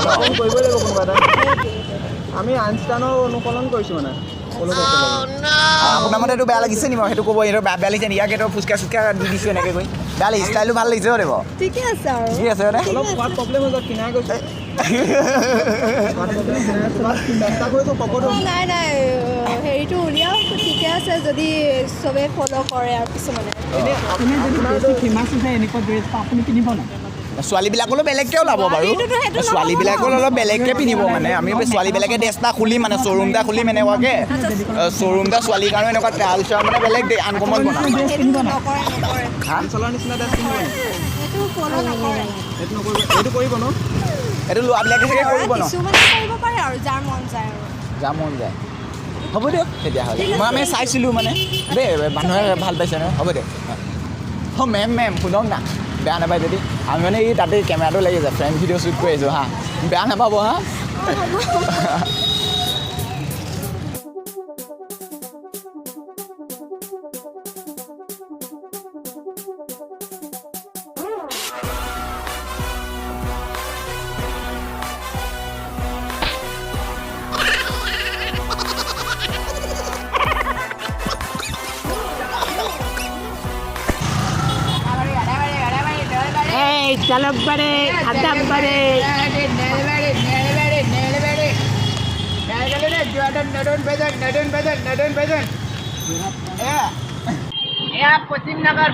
ন কৰিবই লাগিব কোনোবা এটা আমি আইনষ্টাইনৰ অনুকৰণ কৰিছোঁ মানে আপোনাৰ মতে এইটো বেয়া লাগিছে নি বাৰু সেইটো ক'ব এইটো বেয়া লাগিছে নি ইয়াক এইটো ফুচকা চুচকা দি দিছোঁ এনেকৈ কৈ বেয়া লাগিছে ষ্টাইলটো ভাল লাগিছে দেব ঠিকে আছে আৰু ঠিকে আছে মানে অলপ খোৱাত প্ৰব্লেম হৈ যায় কিনাই গৈছে নাই নাই হেৰিটো উলিয়াওক ঠিকে আছে যদি চবেই ফ'ল' কৰে আৰু কিছুমানে ছোৱালীবিলাকলৈ বেলেগকৈ ওলাব বাৰু ছোৱালীবিলাকলৈ অলপ বেলেগকৈ পিন্ধিব মানে আমি ছোৱালীবিলাকে ড্ৰেছ এটা খুলিম মানে শ্ব'ৰুম এটা খুলিম এনেকুৱাকৈ শ্ব'ৰুম এটা ছোৱালীৰ কাৰণে এনেকুৱা ট্ৰায়েল চাল মানে বেলেগ আনকমন বনাম চলাৰ নিচিনা ড্ৰেছ পিন্ধিব এইটো কৰিব ন এইটো ল'ৰাবিলাকে চাগে কৰিব ন কৰিব পাৰে আৰু যাৰ মন যায় আৰু যাৰ মন যায় হ'ব দিয়ক তেতিয়াহ'লে মই আমি চাইছিলোঁ মানে দেই মানুহে ভাল পাইছে নহয় হ'ব দিয়ক অঁ মেম শুনক না বেয়া নাপায় যদি আমি মানে এই তাতে কেমেৰাটো লাগি আছে ফ্ৰেণ্ড ভিডিঅ' শ্বুট কৰি আছোঁ হা বেয়া নাপাব হা চালক বারে খাতাম বারে পশ্চিমনগর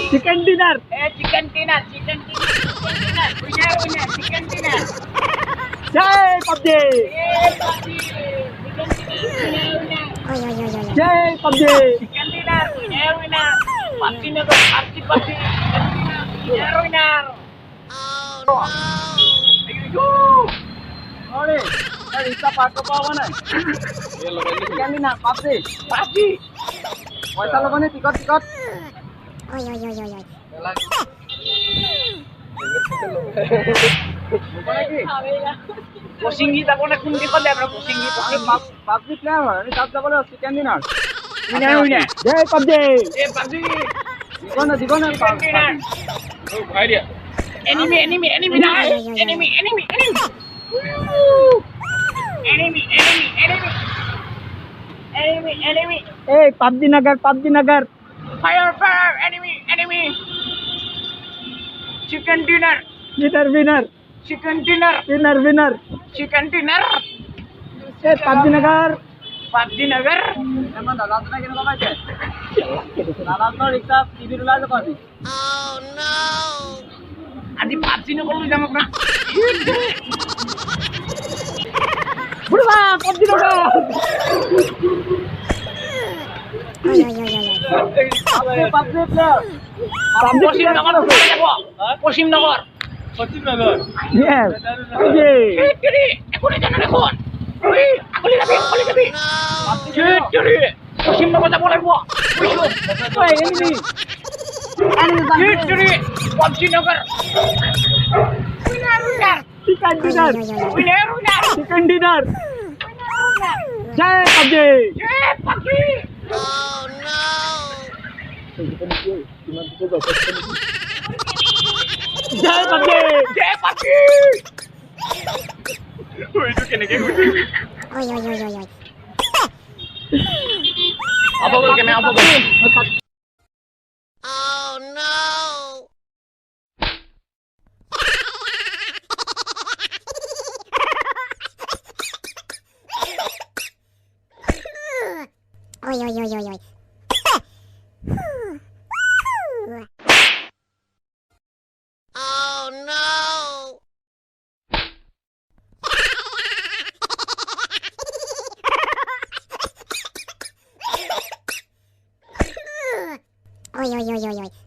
চিকেন ডিনার জয় পাবজি জয় পাবজি পইচা ল'ব নে টিকট পশ্চিমী যাব না কোন দিশত যাব পশ্চিমী পাবজি প্লেয়াৰ হয় আমি তাত যাবলৈ চিকেন ডিনাৰ জয় পাবজি দিব না enemy hey PUBG Nagar fire enemy chicken dinner winner chicken dinner hey PUBG Nagar আমাৰ দাদাজনে কেনেকুৱা পাইছে দাদাজনৰ ৰিক্সা টিভিত ওলাই যাব আমি আজি পাবজি নকৰো যাম আপোনাৰ বুঢ়া পাবজি নকৰো পশ্চিমনগৰ yes একোনে জানা দেখোন আকলি যাবি পশ্চিমনগৰ যাব লাগিব PUBG Nagar chicken dinner jai PUBG oh no jai PUBG itu kenege apa bol kena apa bol oh no Oi. Oh no. Oi.